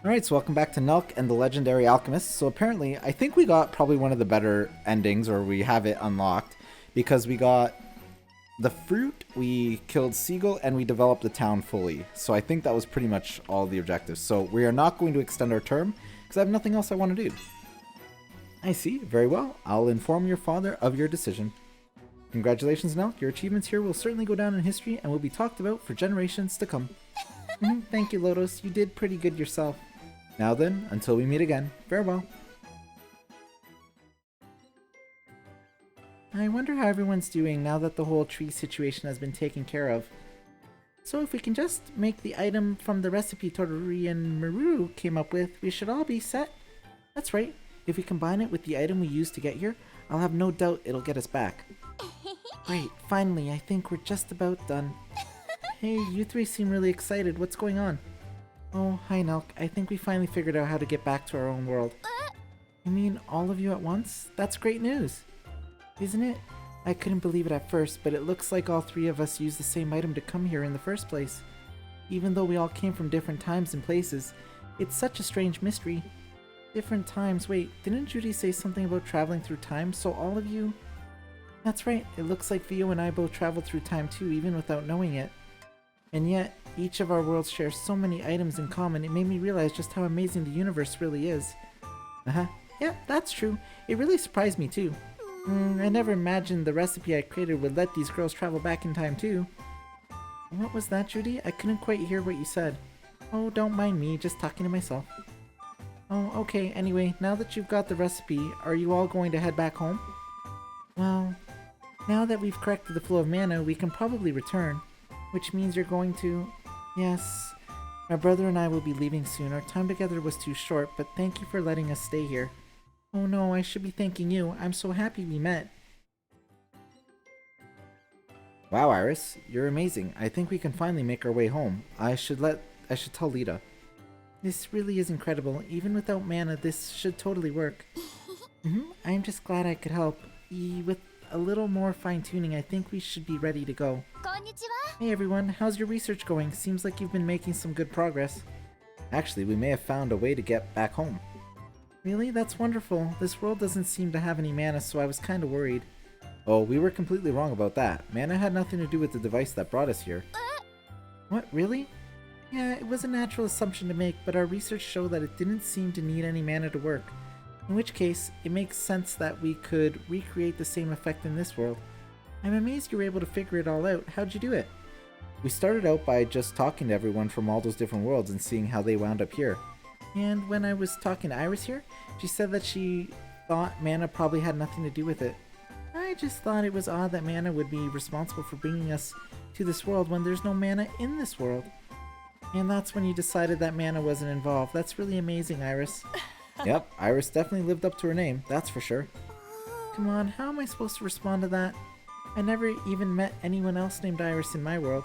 Alright, so welcome back to Nelke and the Legendary Alchemists. So apparently, I think we got probably one of the better endings, or we have it unlocked, because we got the fruit, we killed Seagull, and we developed the town fully. So I think that was pretty much all the objectives. So we are not going to extend our term, because I have nothing else I want to do. I see, very well. I'll inform your father of your decision. Congratulations, Nelke. Your achievements here will certainly go down in history and will be talked about for generations to come. Thank you, Lotus. You did pretty good yourself. Now then, until we meet again, farewell. I wonder how everyone's doing now that the whole tree situation has been taken care of. So if we can just make the item from the recipe Todori and Maru came up with, we should all be set. That's right. If we combine it with the item we used to get here, I'll have no doubt it'll get us back. Great, finally, I think we're just about done. Hey, you three seem really excited. What's going on? Oh, hi Nelke. I think we finally figured out how to get back to our own world. You mean all of you at once? That's great news! Isn't it? I couldn't believe it at first, but it looks like all three of us used the same item to come here in the first place. Even though we all came from different times and places, it's such a strange mystery. Different times? Wait, didn't Judy say something about traveling through time, so all of you... That's right, it looks like Vio and I both traveled through time too, even without knowing it. And yet, each of our worlds shares so many items in common, it made me realize just how amazing the universe really is. Yeah, that's true. It really surprised me too. I never imagined the recipe I created would let these girls travel back in time too. What was that, Judy? I couldn't quite hear what you said. Oh, don't mind me, just talking to myself. Oh, okay, anyway, now that you've got the recipe, are you all going to head back home? Well, now that we've corrected the flow of mana, we can probably return. Which means you're going to... Yes. My brother and I will be leaving soon. Our time together was too short, but thank you for letting us stay here. Oh no, I should be thanking you. I'm so happy we met. Wow, Iris. You're amazing. I think we can finally make our way home. I should tell Lita. This really is incredible. Even without mana, this should totally work. I'm just glad I could help. With a little more fine-tuning, I think we should be ready to go. Hey everyone, how's your research going? Seems like you've been making some good progress. Actually, we may have found a way to get back home. Really? That's wonderful. This world doesn't seem to have any mana, so I was kinda worried. Oh, we were completely wrong about that. Mana had nothing to do with the device that brought us here. What, really? Yeah, it was a natural assumption to make, but our research showed that it didn't seem to need any mana to work. In which case, it makes sense that we could recreate the same effect in this world. I'm amazed you were able to figure it all out. How'd you do it? We started out by just talking to everyone from all those different worlds and seeing how they wound up here. And when I was talking to Iris here, she said that she thought mana probably had nothing to do with it. I just thought it was odd that mana would be responsible for bringing us to this world when there's no mana in this world. And that's when you decided that mana wasn't involved. That's really amazing, Iris. Yep, Iris definitely lived up to her name, that's for sure. Come on, how am I supposed to respond to that? I never even met anyone else named Iris in my world.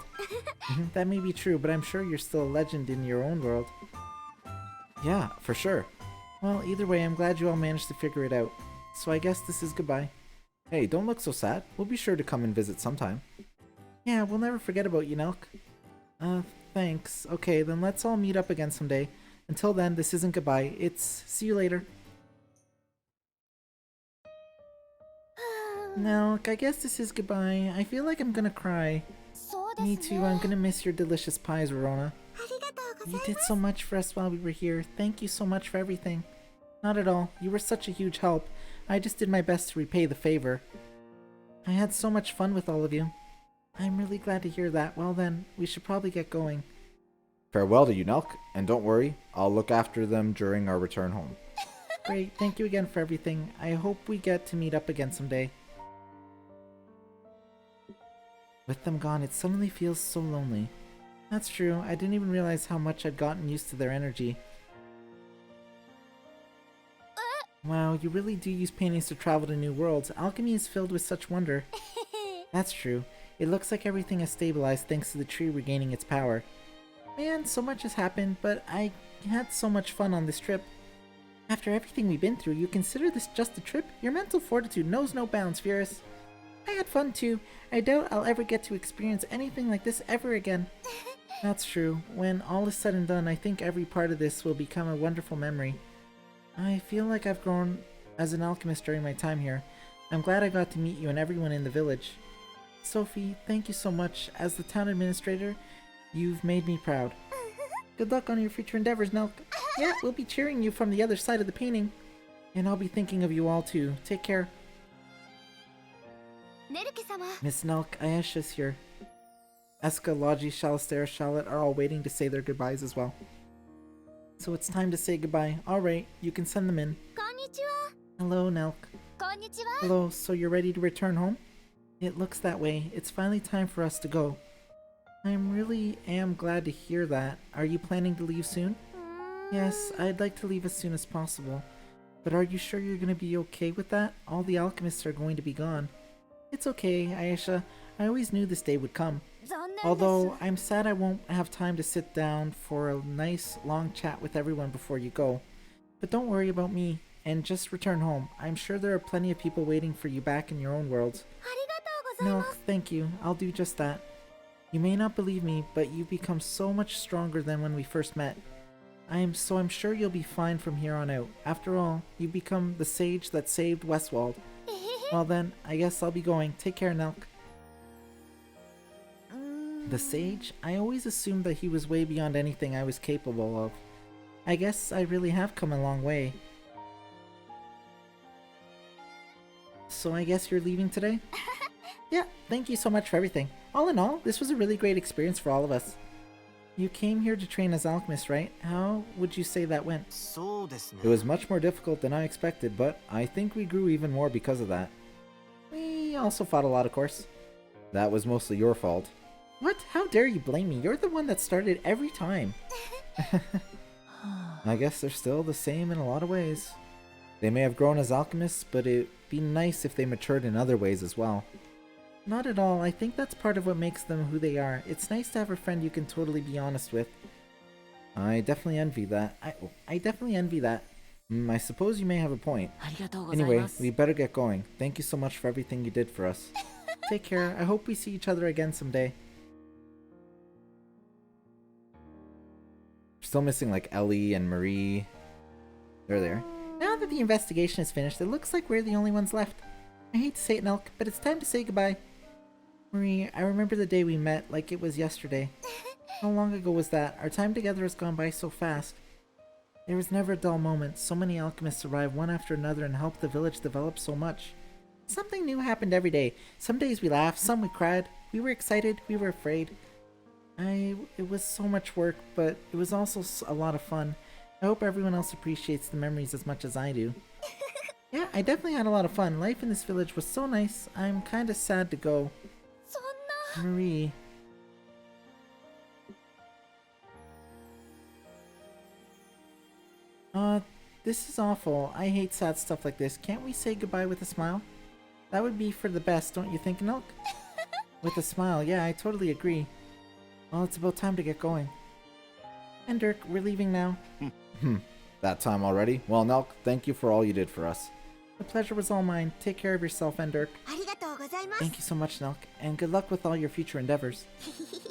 That may be true, but I'm sure you're still a legend in your own world. Yeah, for sure. Well, either way, I'm glad you all managed to figure it out. So I guess this is goodbye. Hey, don't look so sad. We'll be sure to come and visit sometime. Yeah, we'll never forget about you, Nelke. Thanks. Okay, then let's all meet up again someday. Until then, this isn't goodbye, it's see you later. No, I guess this is goodbye. I feel like I'm gonna cry. Me too, I'm gonna miss your delicious pies, Rorona. You did so much for us while we were here. Thank you so much for everything. Not at all. You were such a huge help. I just did my best to repay the favor. I had so much fun with all of you. I'm really glad to hear that. Well then, we should probably get going. Farewell to you, Nelke, and don't worry, I'll look after them during our return home. Great, thank you again for everything. I hope we get to meet up again someday. With them gone, it suddenly feels so lonely. That's true, I didn't even realize how much I'd gotten used to their energy. Wow, you really do use paintings to travel to new worlds. Alchemy is filled with such wonder. That's true. It looks like everything has stabilized thanks to the tree regaining its power. Man, so much has happened, but I had so much fun on this trip. After everything we've been through, you consider this just a trip? Your mental fortitude knows no bounds, Fierce. I had fun too. I doubt I'll ever get to experience anything like this ever again. That's true. When all is said and done, I think every part of this will become a wonderful memory. I feel like I've grown as an alchemist during my time here. I'm glad I got to meet you and everyone in the village. Sophie, thank you so much. As the town administrator, you've made me proud. Good luck on your future endeavors, Nelke. Yeah, we'll be cheering you from the other side of the painting. And I'll be thinking of you all too. Take care. Miss Nelke, Ayesha's here. Eska, Logi, Shalister, Charlotte are all waiting to say their goodbyes as well. So it's time to say goodbye. Alright, you can send them in. Hello, Nelke. Hello, so you're ready to return home? It looks that way. It's finally time for us to go. I really am glad to hear that. Are you planning to leave soon? Yes, I'd like to leave as soon as possible. But are you sure you're going to be okay with that? All the alchemists are going to be gone. It's okay, Ayesha. I always knew this day would come. Although, I'm sad I won't have time to sit down for a nice long chat with everyone before you go. But don't worry about me, and just return home. I'm sure there are plenty of people waiting for you back in your own worlds. No, thank you. I'll do just that. You may not believe me, but you've become so much stronger than when we first met. I'm sure you'll be fine from here on out. After all, you've become the sage that saved Westwald. Well then, I guess I'll be going. Take care, Nelke. The sage? I always assumed that he was way beyond anything I was capable of. I guess I really have come a long way. So I guess you're leaving today? Yeah, thank you so much for everything. All in all, this was a really great experience for all of us. You came here to train as alchemists, right? How would you say that went? It was much more difficult than I expected, but I think we grew even more because of that. We also fought a lot, of course. That was mostly your fault. What? How dare you blame me? You're the one that started every time. I guess they're still the same in a lot of ways. They may have grown as alchemists, but it'd be nice if they matured in other ways as well. Not at all. I think that's part of what makes them who they are. It's nice to have a friend you can totally be honest with. I definitely envy that. I definitely envy that. I suppose you may have a point. Anyway, we better get going. Thank you so much for everything you did for us. Take care. I hope we see each other again someday. Still missing like Ellie and Marie. They're there. Now that the investigation is finished, it looks like we're the only ones left. I hate to say it, Nelke, but it's time to say goodbye. Marie, I remember the day we met like it was yesterday. How long ago was that? Our time together has gone by so fast. There was never a dull moment. So many alchemists arrived one after another and helped the village develop so much. Something new happened every day. Some days we laughed, some we cried. We were excited, we were afraid. It was so much work, but it was also a lot of fun. I hope everyone else appreciates the memories as much as I do. Yeah, I definitely had a lot of fun. Life in this village was so nice. I'm kinda sad to go. Marie. This is awful. I hate sad stuff like this. Can't we say goodbye with a smile? That would be for the best, don't you think, Nelke? With a smile, yeah, I totally agree. Well, it's about time to get going. And Dirk, we're leaving now. That time already? Well, Nelke, thank you for all you did for us. The pleasure was all mine. Take care of yourself, Dirk. Thank you so much, Nelke, and good luck with all your future endeavors.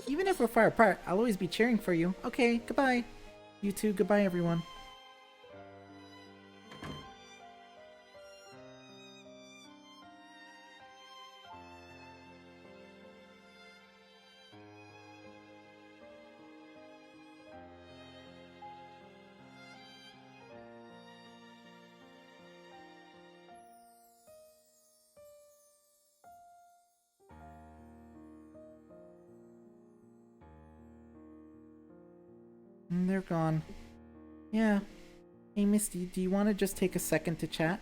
Even if we're far apart, I'll always be cheering for you. Okay, goodbye. You too, goodbye, everyone. They're gone. Yeah. Hey, Misty, do you want to just take a second to chat?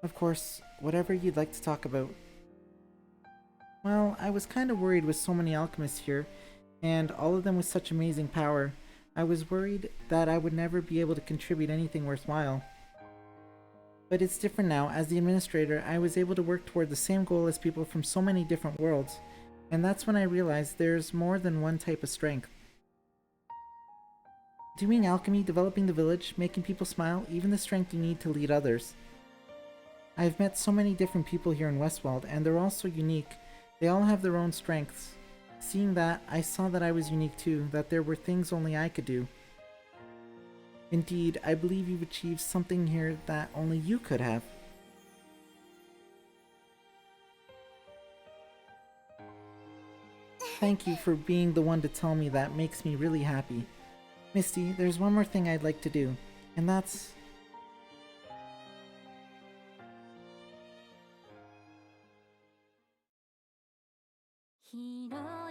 Of course, whatever you'd like to talk about. Well, I was kind of worried with so many alchemists here, and all of them with such amazing power. I was worried that I would never be able to contribute anything worthwhile. But it's different now. As the administrator, I was able to work toward the same goal as people from so many different worlds, and that's when I realized there's more than one type of strength. Doing alchemy, developing the village, making people smile, even the strength you need to lead others. I've met so many different people here in Westwald, and they're all so unique. They all have their own strengths. Seeing that, I saw that I was unique too, that there were things only I could do. Indeed, I believe you've achieved something here that only you could have. Thank you for being the one to tell me that makes me really happy. Misty, there's one more thing I'd like to do, and that's...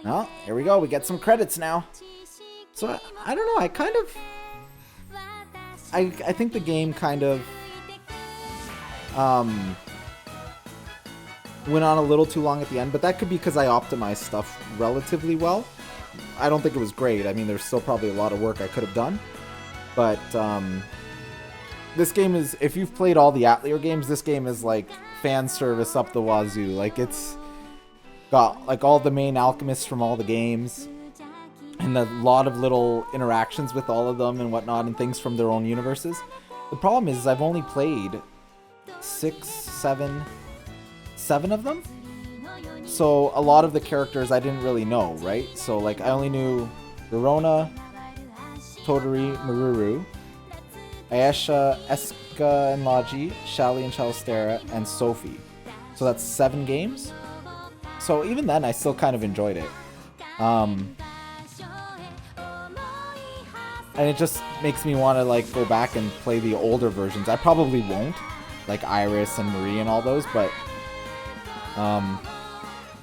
Oh, here we go. We get some credits now. So, I don't know, I kind of... I think the game kind of... went on a little too long at the end, but that could be because I optimized stuff relatively well. I don't think it was great. I mean, there's still probably a lot of work I could have done. But, this game is... If you've played all the Atelier games, this game is, like, fan service up the wazoo. Like, it's got, like, all the main alchemists from all the games. And a lot of little interactions with all of them and whatnot, and things from their own universes. The problem is I've only played 7 of them. So a lot of the characters I didn't really know, right? So like I only knew Rorona, Todori, Maruru, Ayesha, Eska and Logi, Shally and Chalistera, and Sophie. So that's 7 games. So even then I still kind of enjoyed it. And it just makes me want to like go back and play the older versions. I probably won't, like Iris and Marie and all those, but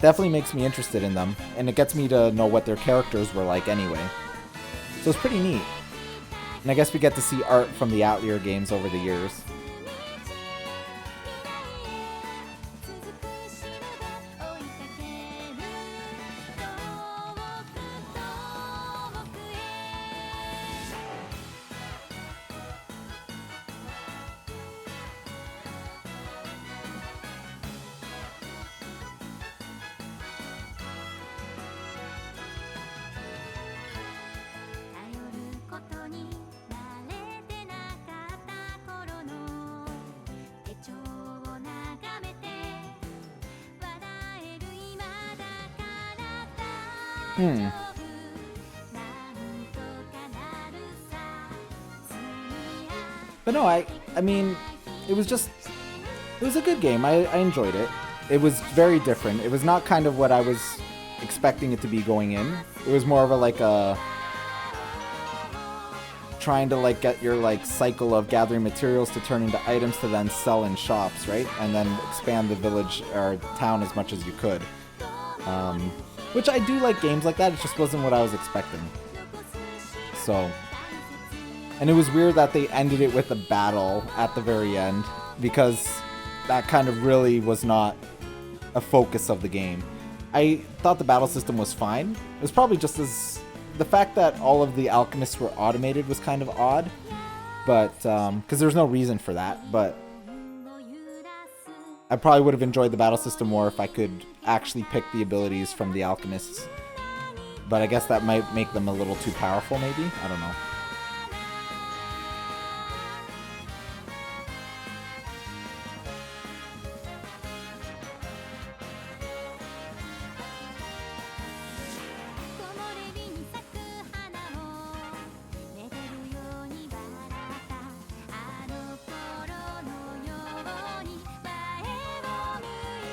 definitely makes me interested in them, and it gets me to know what their characters were like anyway. So it's pretty neat. And I guess we get to see art from the Atelier games over the years. But no, I mean, it was a good game. I enjoyed it. It was very different. It was not kind of what I was expecting it to be going in. It was more of a trying to like get your like cycle of gathering materials to turn into items to then sell in shops, right? And then expand the village or town as much as you could. Which I do like games like that. It just wasn't what I was expecting. So, and it was weird that they ended it with a battle at the very end, because that kind of really was not a focus of the game. I thought the battle system was fine. It was probably just as... The fact that all of the alchemists were automated was kind of odd, but because there's no reason for that, but I probably would have enjoyed the battle system more if I could actually pick the abilities from the alchemists. But I guess that might make them a little too powerful, maybe? I don't know.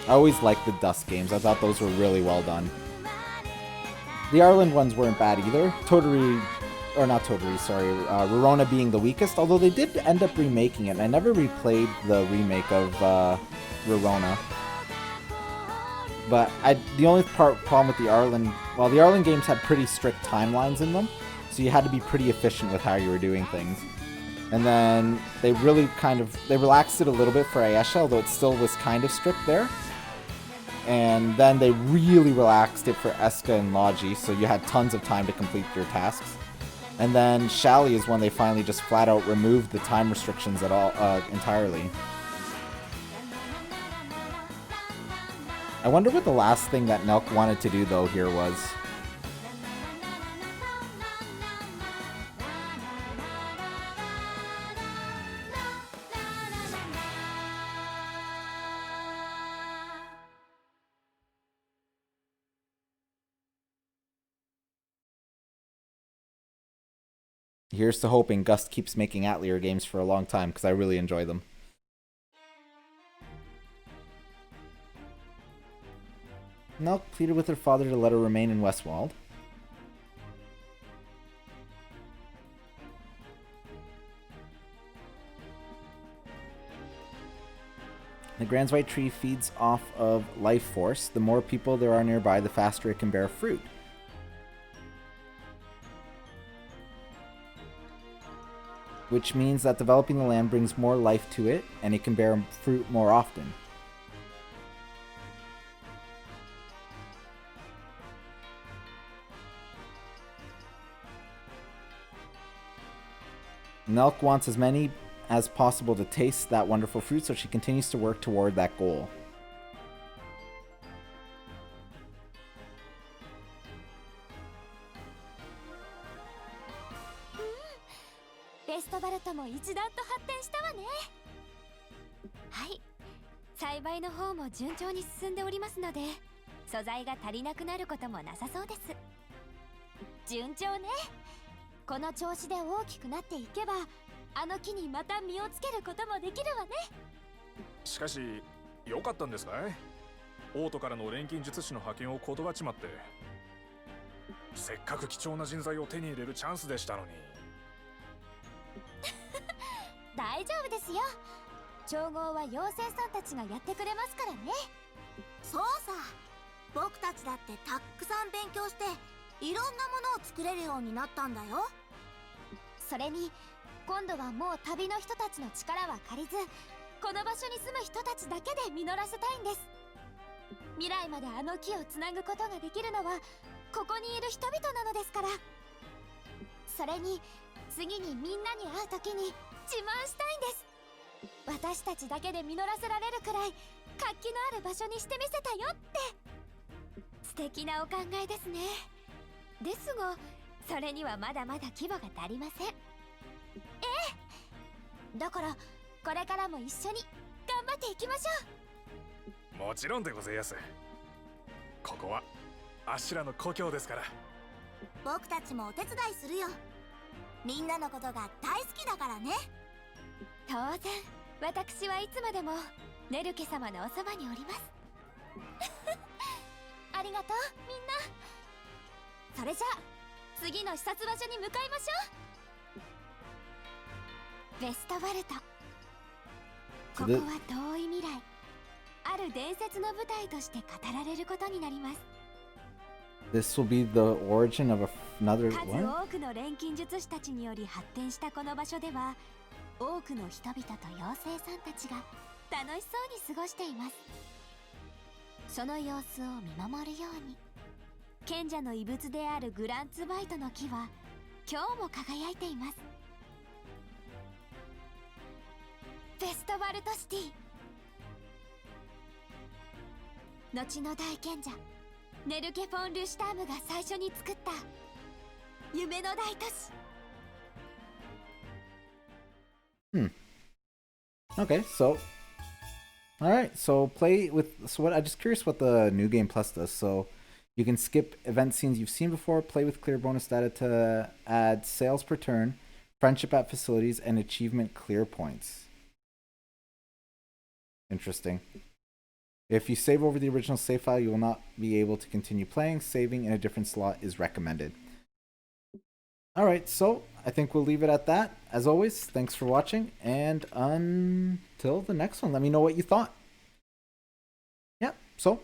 I always liked the Dust games. I thought those were really well done. The Ireland ones weren't bad either. Rorona being the weakest, although they did end up remaking it, and I never replayed the remake of Rorona. But the only problem with the Ireland... Well, the Ireland games had pretty strict timelines in them, so you had to be pretty efficient with how you were doing things. And then they really they relaxed it a little bit for Ayesha, although it still was kind of strict there. And then they really relaxed it for Eska and Logi, so you had tons of time to complete your tasks. And then Shally is when they finally just flat out removed the time restrictions at all entirely. I wonder what the last thing that Nelke wanted to do though here was. Here's to hoping Gust keeps making Atelier games for a long time, because I really enjoy them. Nelke pleaded with her father to let her remain in Westwald. The Grand's White Tree feeds off of life force. The more people there are nearby, the faster it can bear fruit. Which means that developing the land brings more life to it, and it can bear fruit more often. Nelke wants as many as possible to taste that wonderful fruit, so she continues to work toward that goal. This will be the origin of another what? Okay, so alright, so play with I'm just curious what the New Game Plus does. So you can skip event scenes you've seen before, play with clear bonus data to add sales per turn, friendship at facilities, and achievement clear points. Interesting. If you save over the original save file, you will not be able to continue playing. Saving in a different slot is recommended. Alright, so I think we'll leave it at that. As always, thanks for watching, and until the next one, let me know what you thought. Yeah, so